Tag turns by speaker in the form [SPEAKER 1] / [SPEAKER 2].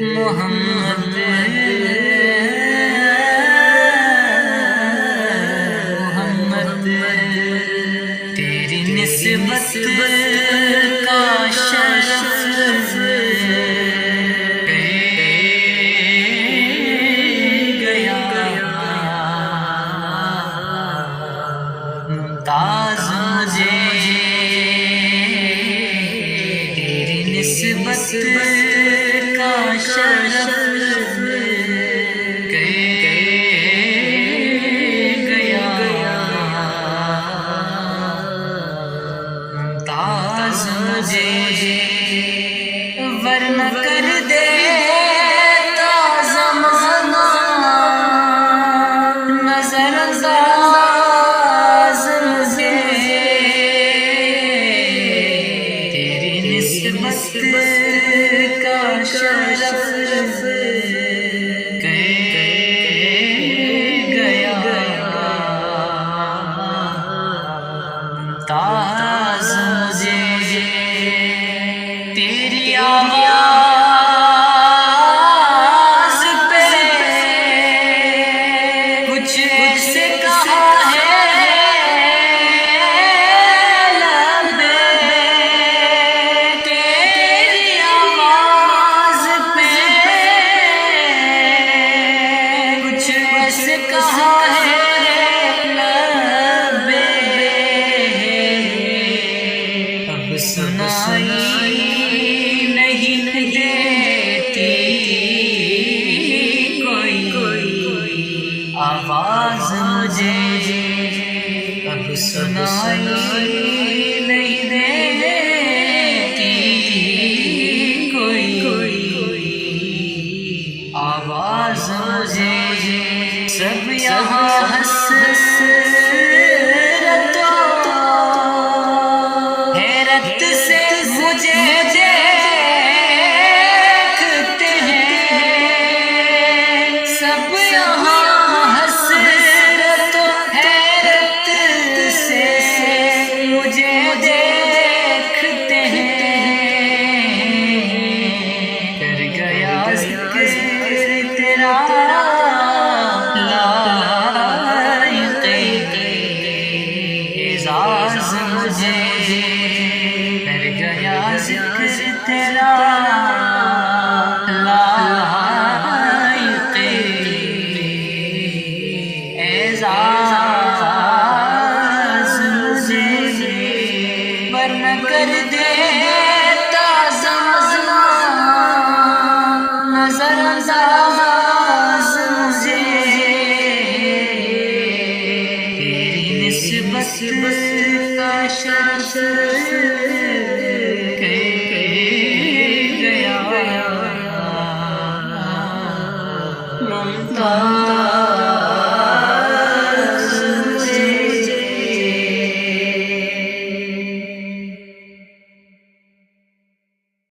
[SPEAKER 1] محمد تیری نسبت کا شرف گیا ممتاز مجھے تیری نسبت کا شرف ورنہ کر دے زمانہ نظر انداز مجھے تیری نسبت کا شرف گیا ممتاز مجھے تیری آواز پہ کچھ سے کہا ہے لب تیری آواز پہ کچھ سے کہا ہے لب اب سنائی آواز مجھے اب سنائی نہیں دیتی کوئی آواز مجھے سب یہاں حیرت سے مجھے دیکھتے ہیں سب یہاں مجھے دیکھتے ہیں کر گیا ذکر تیرا لائق اعزاز مجھے کر گیا ذکر تیرا لائق اعزاز ورنہ کر دیتا زمان نظر انداز مجھے تیری نسبت کا شرف گیا ممتاز